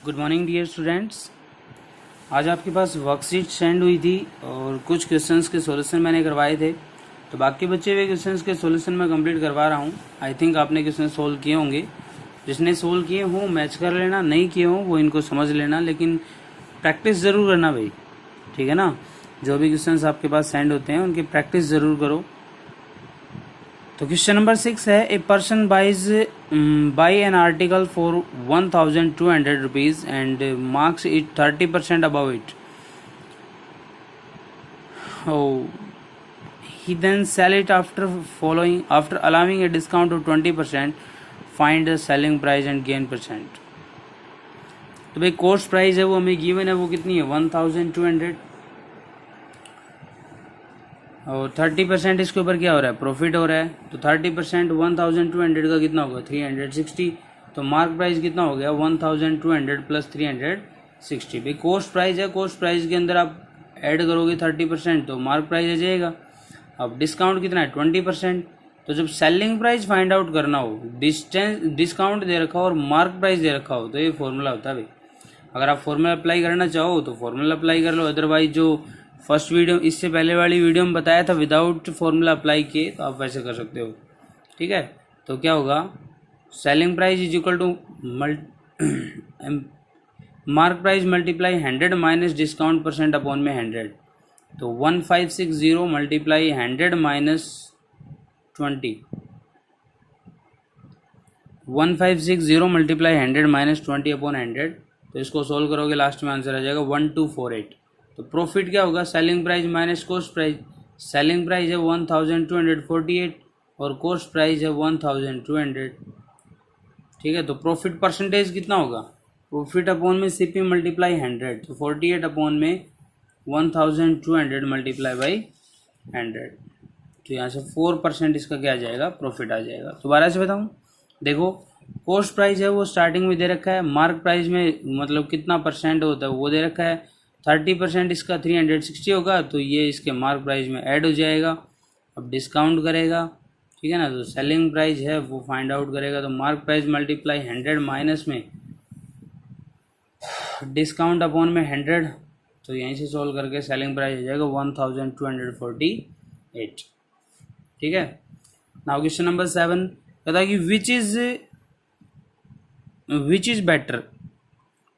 Good morning dear students. आज आपके पास worksheet send हुई थी और कुछ क्वेश्चंस के सॉल्यूशन मैंने करवाए थे, तो बाकी बचे हुए क्वेश्चंस के सॉल्यूशन मैं कंप्लीट करवा रहा हूँ। आई थिंक आपने क्वेश्चन सोल्व किए होंगे। जिसने सोल्व किए हों मैच कर लेना, नहीं किए हों वो इनको समझ लेना, लेकिन प्रैक्टिस ज़रूर करना भाई, ठीक है ना। जो भी क्वेश्चंस आपके पास सेंड होते हैं उनकी प्रैक्टिस ज़रूर करो। तो क्वेश्चन नंबर 6 है, a person by an article for 1200 rupees and marks it 30% above it. He then sell it after allowing a discount of 20%. Find the selling price and gain percent. तो भाई cost price है वो हमें given है, वो कितनी है 1200 और 30% इसके ऊपर क्या हो रहा है, प्रॉफिट हो रहा है। तो 30% 1200 का कितना होगा 360। तो मार्क प्राइस कितना हो गया 1200 प्लस 360। भाई कॉस्ट प्राइस है, कॉस्ट प्राइस के अंदर आप ऐड करोगे 30% तो मार्क प्राइस आ जाएगा। अब डिस्काउंट कितना है 20%। तो जब सेलिंग प्राइस फाइंड आउट करना हो, डिस्काउंट दे रखा हो और मार्क प्राइस दे रखा हो, तो ये फॉर्मूला होता है भाई। अगर आप फॉर्मूला अप्लाई करना चाहो तो फॉर्मूला अप्लाई कर लो, अदरवाइज जो फर्स्ट वीडियो इससे पहले वाली वीडियो में बताया था विदाउट फॉर्मूला अप्लाई किए, तो आप वैसे कर सकते हो, ठीक है। तो क्या होगा, selling price is equal to mark price multiply 100 minus discount percent upon में 100। तो 1560 multiply 100 minus 20, 1560 multiply 100 minus 20 upon 100। तो इसको सोल्व करोगे लास्ट में आंसर आ जाएगा 1248। तो प्रॉफिट क्या होगा, selling price minus cost price. Selling price है 1248 और कॉस्ट प्राइस है 1200, ठीक है। तो प्रॉफिट परसेंटेज कितना होगा, प्रॉफिट अपॉन में सीपी मल्टीप्लाई 100, तो 48 अपॉन में 1200 मल्टीप्लाई बाई 100। तो यहाँ से 4% इसका क्या आ जाएगा, प्रॉफिट आ जाएगा। दोबारा से बताऊँ, देखो कॉस्ट प्राइस है वो स्टार्टिंग में दे रखा है, मार्क प्राइस में मतलब कितना परसेंट होता है वो दे रखा है। 30% इसका 360 होगा, तो ये इसके मार्क प्राइस में ऐड हो जाएगा। अब डिस्काउंट करेगा, ठीक है ना, तो सेलिंग प्राइस है वो फाइंड आउट करेगा। तो मार्क प्राइस मल्टीप्लाई 100 माइनस में डिस्काउंट अपॉन में 100, तो यहीं से सोल्व करके सेलिंग प्राइस हो जाएगा 1248, ठीक है। नाउ क्वेश्चन नंबर 7 कहता है कि विच इज़ बेटर,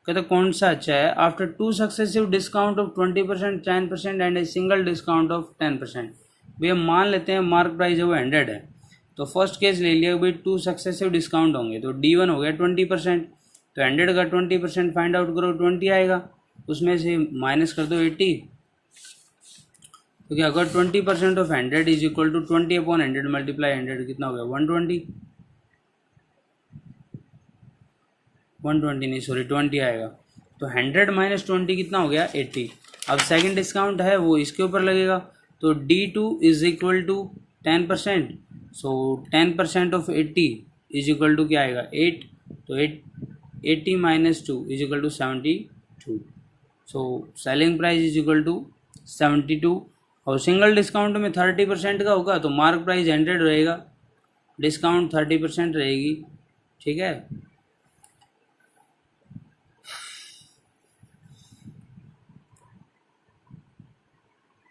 कहता कौन सा अच्छा है। After 2 successive discount of 20%, 10% and a single discount of 10%। भैया मान लेते हैं मार्क प्राइस है वो 100 है, तो फर्स्ट केस ले लिया भाई 2 सक्सेसिव डिस्काउंट होंगे, तो D1 हो गया 20%। तो 100 का 20% फाइंड आउट करो, 20 आएगा, उसमें से माइनस कर दो 80। तो क्या अगर 20% off 100 is equal to 20 upon 100 multiply 100 कितना हो गया 120 नहीं सॉरी 20 आएगा। तो 100 माइनस 20 कितना हो गया 80। अब सेकंड डिस्काउंट है वो इसके ऊपर लगेगा, तो D2 is equal to 10%। So 10% off 80 is equal to क्या आएगा 8। तो 80 minus 2 is equal to 72। So selling price is equal to 72। और सिंगल डिस्काउंट में 30% का होगा, तो मार्क प्राइस 100 रहेगा, डिस्काउंट 30% रहेगी, ठीक है।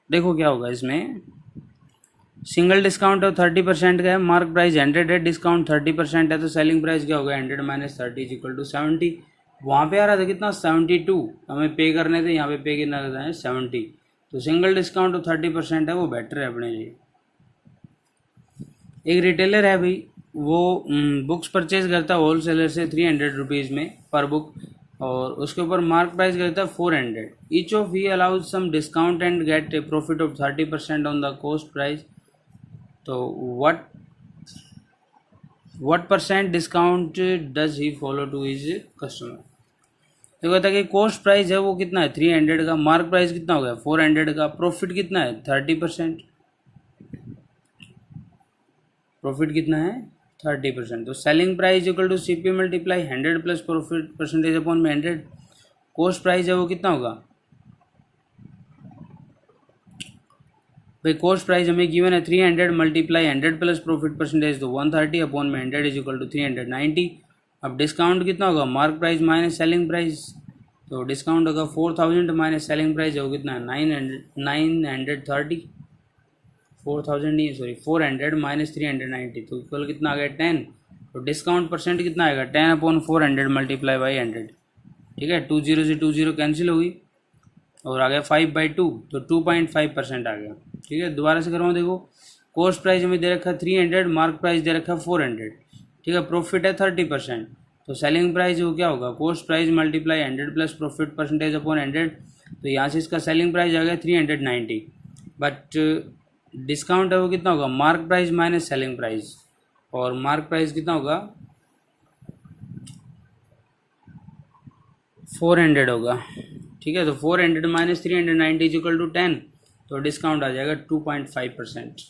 देखो क्या होगा इसमें, सिंगल डिस्काउंट है 30% का है, मार्क प्राइस 100 है, डिस्काउंट 30% है, तो सेलिंग प्राइस क्या होगा 100 माइनस 30 इज इक्वल टू 70। वहाँ पे आ रहा था कितना 72 हमें पे करने थे, यहाँ पे पे कितना रहता है 70। तो सिंगल डिस्काउंट तो 30% है वो बेटर है अपने लिए। एक रिटेलर है भाई, वो बुक्स परचेज करता है होलसेलर से 300 रुपीज़ में पर बुक, और उसके ऊपर मार्क प्राइस करता है 400। Each of he allows some discount and get a profit of 30% on the cost price. तो what percent discount does he follow to his customer. तो कहता है कि कॉस्ट प्राइस है वो कितना है 300 का, मार्क प्राइस कितना हो गया 400 का, प्रॉफिट कितना है 30%, प्रॉफिट कितना है 30%। तो selling price equal to CP multiply 100 plus profit percentage upon में 100। कॉस्ट प्राइस है वो कितना होगा भाई, कॉस्ट प्राइस हमें गिवन है 300 मल्टीप्लाई 100 प्लस प्रॉफिट परसेंटेज, तो 130 अपॉन में 100 इज इक्वल टू 390। अब डिस्काउंट कितना होगा, mark price minus selling price, तो डिस्काउंट होगा 4000 माइनस सेलिंग प्राइस हो कितना 930, 4000 नहीं सॉरी 400 माइनस 390, तो इक्वल कितना आ गया 10। तो डिस्काउंट परसेंट कितना आएगा 10/400 मल्टीप्लाई बाई 100, ठीक है। 20 से 20 कैंसिल होगी और आ गया 5/2, तो 2.5% आ गया, ठीक है। दोबारा से करवाऊँ, देखो कॉस्ट प्राइस हमें दे रखा है 300, मार्क प्राइस दे रखा है 400, ठीक है। प्रॉफिट है 30%, तो सेलिंग प्राइस वो क्या होगा, cost price multiply 100 plus profit percentage upon 100, तो यहाँ से इसका सेलिंग प्राइस आ गया 390, बट डिस्काउंट है वो कितना होगा, mark price minus selling price, और मार्क प्राइस कितना होगा 400 होगा, ठीक है। तो 400 माइनस 390 इज इक्वल टू 10, तो डिस्काउंट आ जाएगा 2.5%।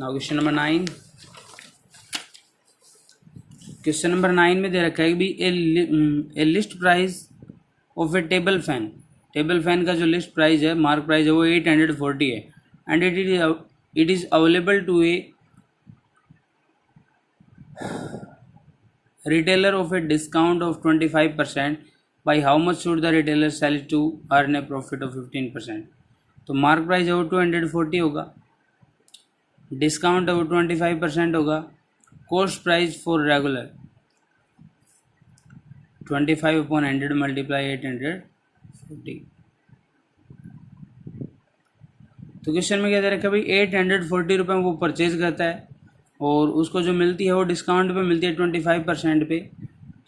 Now question number 9, question number 9 में दे रखा है कि भी a list price of a table fan, table fan का जो लिस्ट प्राइस है, मार्क प्राइस है वो 840 है, and it is available to a retailer of a discount of 25%, by how much should the retailer sell it to earn a profit of 15%। तो mark price है वो 240 होगा, डिस्काउंट है वो 25% होगा, cost price for regular 25/100 multiply 840। तो question में क्या दे रखा है भाई 840 रुपये में वो परचेज करता है और उसको जो मिलती है वो डिस्काउंट पे मिलती है 25% पे,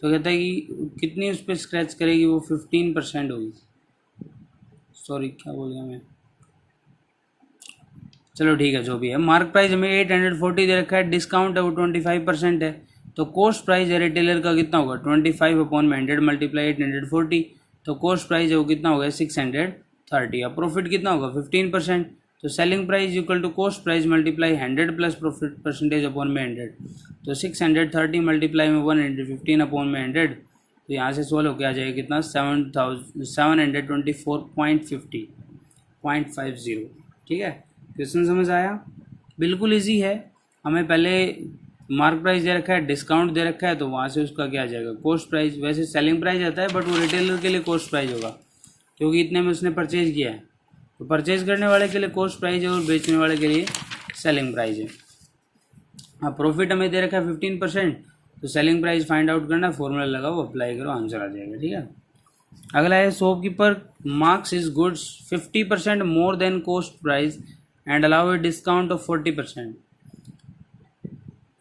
तो कहता है कि कितनी उस पर स्क्रैच करेगी, वो 15% होगी। सॉरी क्या बोल गया मैं, चलो ठीक है जो भी है। मार्क प्राइस हमें 840 दे रखा है, डिस्काउंट है वो 25% है, तो कॉस्ट प्राइस है रिटेलर का कितना होगा 25/100 मल्टीप्लाई 840, तो कॉस्ट प्राइस है वो कितना होगा 630। अब प्रॉफिट कितना होगा 15%, तो selling price equal to cost price multiply 100 plus profit percentage upon में 100, तो 630 मल्टीप्लाई में 115 अपॉन में 100, तो यहाँ से सोल्व होकर आ जाएगा कितना 724.50, ठीक है। क्वेश्चन समझ आया, बिल्कुल इजी है। हमें पहले मार्क प्राइस दे रखा है, डिस्काउंट दे रखा है, तो वहाँ से उसका क्या आ जाएगा कॉस्ट प्राइस, वैसे सेलिंग प्राइस आता है बट वो रिटेलर के लिए कॉस्ट प्राइस होगा क्योंकि इतने में उसने परचेज किया है, तो परचेज करने वाले के लिए कॉस्ट प्राइस है और बेचने वाले के लिए सेलिंग प्राइस है। अब प्रॉफिट हमें दे रखा है 15%, तो सेलिंग प्राइस फाइंड आउट करना, फॉर्मूला लगाओ, अप्लाई करो, आंसर आ जाएगा, ठीक है। अगला है shopkeeper marks is goods 50% more than cost price and allow a discount of 40%।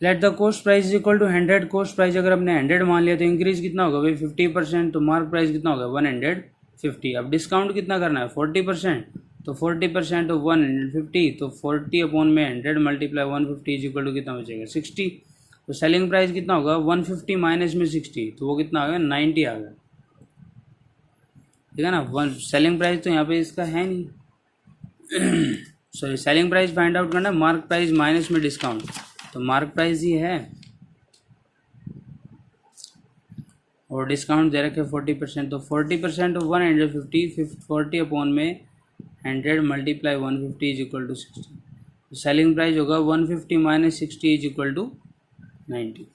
Let the cost price is equal to 100, cost price अगर हमने 100 मान लिया तो इंक्रीज कितना होगा भाई 50%, तो मार्क प्राइस कितना होगा 150। अब डिस्काउंट कितना करना है 40%, तो 40% ऑफ 150, तो 40 अपॉन में 100 मल्टीप्लाई 150 इज इक्वल टू कितना बचेगा 60। तो सेलिंग प्राइस कितना होगा 150 माइनस में 60, तो वो कितना आ गया 90 आ गया, ठीक है ना। सेलिंग प्राइस तो यहाँ पे इसका है नहीं sorry, selling price find out करना, मार्क प्राइस माइनस में डिस्काउंट, तो मार्क प्राइस ही है और डिस्काउंट दे रखे 40%, तो 40% ऑफ 150, 40 अपॉन में 100 मल्टीप्लाई 150 इज इक्वल टू 60, तो सेलिंग प्राइस होगा 150 माइनस 60 इज इक्वल टू 90।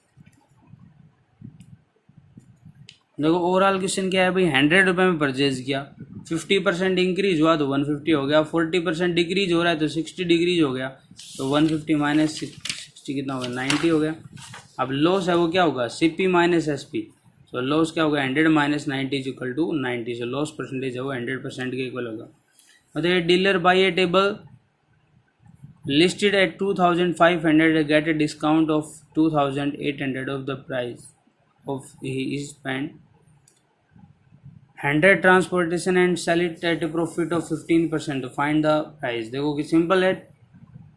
देखो ओवरऑल क्वेश्चन क्या है भाई, 100 रुपये में परचेज किया, 50% इंक्रीज हुआ तो 150 हो गया, 40% डिक्रीज हो रहा है तो 60 डिक्रीज हो गया, तो 150 माइनस 60 कितना होगा 90 हो गया। अब लॉस है वो क्या होगा CP माइनस SP, तो लॉस क्या होगा 100 minus 90 is equal to 90, so loss percentage है वो 100% के इक्वल होगा। मतलब dealer buy a table listed at 2500 get a discount of 2800 of the price of he spent 100 transportation and sell it at a profit of 15%, तो find the price। देखो कि simple है,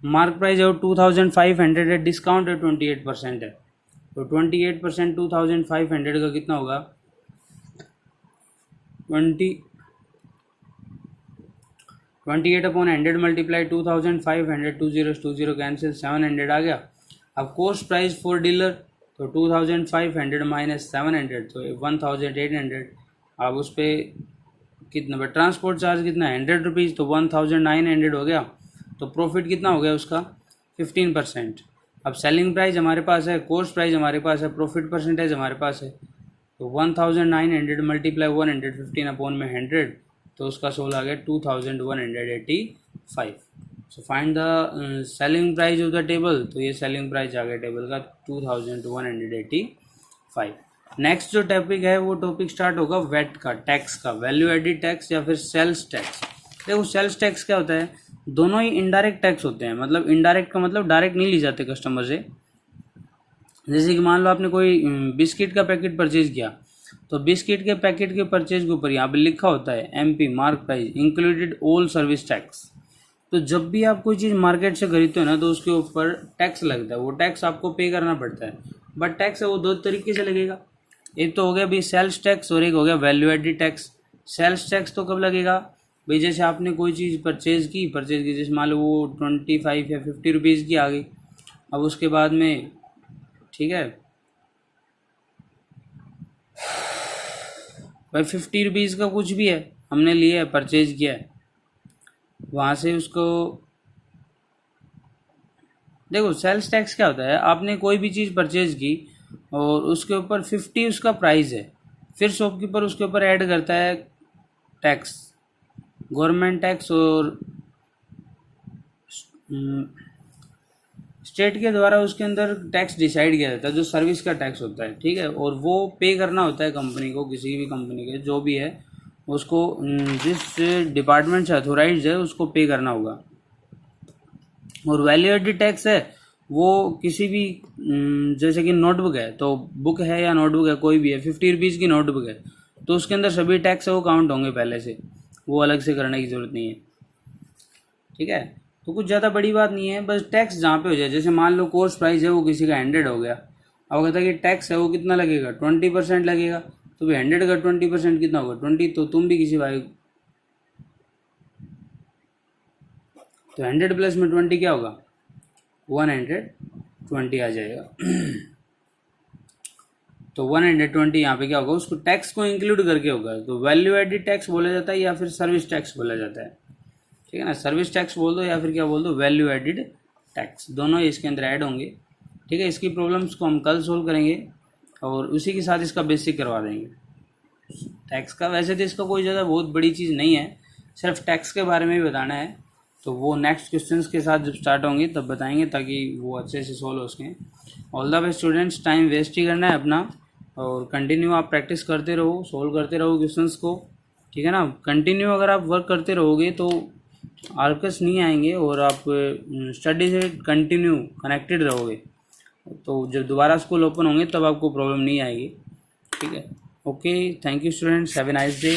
mark price है 2500 है, discount है 28% है, तो 28% 2500 का कितना होगा 28 अपॉन 100 मल्टीप्लाई 2500, 20 कैंसिल 700 आ गया। अब कॉस्ट प्राइस फॉर डीलर तो 2500 माइनस 700, तो 1800। अब उस पर कितना ट्रांसपोर्ट चार्ज कितना है 100 रुपीज़, तो 1900 हो गया, तो प्रॉफिट कितना हो गया उसका 15%, अब सेलिंग प्राइस हमारे पास है, कॉस्ट प्राइस हमारे पास है, प्रॉफिट परसेंटेज हमारे पास है। तो 1900 मल्टीप्लाई 115 अपॉन में 100, तो उसका सोल आ गया 2185। So find the selling price of the table, तो ये सेलिंग प्राइस आ गया टेबल का 2185। नेक्स्ट जो टॉपिक है वो टॉपिक स्टार्ट होगा वेट का, टैक्स का, वैल्यू एडिड टैक्स या फिर सेल्स टैक्स। देखो सेल्स टैक्स क्या होता है, दोनों ही इनडायरेक्ट टैक्स होते हैं। मतलब इनडायरेक्ट का मतलब डायरेक्ट नहीं ली जाते कस्टमर से। जैसे कि मान लो आपने कोई बिस्किट का पैकेट परचेज किया, तो बिस्किट के पैकेट के परचेज के ऊपर यहाँ पे लिखा होता है MP mark price included all service tax. तो जब भी आप कोई चीज़ मार्केट से खरीदते हो ना, तो उसके ऊपर टैक्स लगता है, वो टैक्स आपको पे करना पड़ता है। बट टैक्स है वो दो तरीके से लगेगा, एक तो हो गया भाई सेल्स टैक्स और एक हो गया value added tax. Sales tax तो कब लगेगा भाई, जैसे आपने कोई चीज़ परचेज की जैसे मान लो वो 25 या 50 रुपीज़ की आ गई। अब उसके बाद में ठीक है भाई 50 रुपीज़ का कुछ भी है हमने लिया है, परचेज किया है, वहाँ से उसको देखो सेल्स टैक्स क्या होता है, आपने कोई भी चीज़ परचेज की और उसके ऊपर 50 उसका प्राइस है, फिर शॉपकीपर उसके ऊपर ऐड करता है टैक्स, गवर्नमेंट टैक्स और स्टेट के द्वारा उसके अंदर टैक्स डिसाइड किया जाता है जो सर्विस का टैक्स होता है। ठीक है, और वो पे करना होता है कंपनी को, किसी भी कंपनी के जो भी है उसको जिस डिपार्टमेंट से अथोराइज है उसको पे करना होगा। और वैल्यू एडिड टैक्स है वो किसी भी जैसे कि नोटबुक है, तो बुक है या नोटबुक है कोई भी है, 50 रुपीज़ की नोटबुक है, तो उसके अंदर सभी टैक्स है वो काउंट होंगे पहले से, वो अलग से करने की ज़रूरत नहीं है। ठीक है, तो कुछ ज़्यादा बड़ी बात नहीं है, बस टैक्स जहाँ पे हो जाए। जैसे मान लो कॉस्ट प्राइस है वो किसी का 100 हो गया, अब कहता है कि टैक्स है वो कितना लगेगा, 20% लगेगा। तो भाई 100 का 20% कितना होगा, 20। तो तुम भी किसी भाई, तो 100 प्लस में 20 क्या होगा, 120 आ जाएगा। तो 120 यहाँ पे क्या होगा, उसको टैक्स को इंक्लूड करके होगा, तो वैल्यू एडिड टैक्स बोला जाता है या फिर सर्विस टैक्स बोला जाता है। ठीक है ना, सर्विस टैक्स बोल दो या फिर क्या बोल दो, वैल्यू एडिड टैक्स, दोनों इसके अंदर ऐड होंगे। ठीक है, इसकी प्रॉब्लम्स को हम कल सोल्व करेंगे और उसी के साथ इसका बेसिक करवा देंगे टैक्स का। वैसे तो इसका कोई ज़्यादा बहुत बड़ी चीज़ नहीं है, सिर्फ टैक्स के बारे में ही बताना है, तो वो नेक्स्ट क्वेश्चंस के साथ जब स्टार्ट होंगे तब बताएंगे ताकि वो अच्छे से सोल्व हो सकें। All the best students, time waste ही करना है अपना और कंटिन्यू आप प्रैक्टिस करते रहो, सोल्व करते रहो क्वेश्चंस को। ठीक है ना, कंटिन्यू अगर आप वर्क करते रहोगे तो आर्कस नहीं आएंगे और आप स्टडी से कंटिन्यू कनेक्टेड रहोगे, तो जब दोबारा स्कूल ओपन होंगे तब आपको प्रॉब्लम नहीं आएगी। ठीक है, okay, thank you students, have a nice day.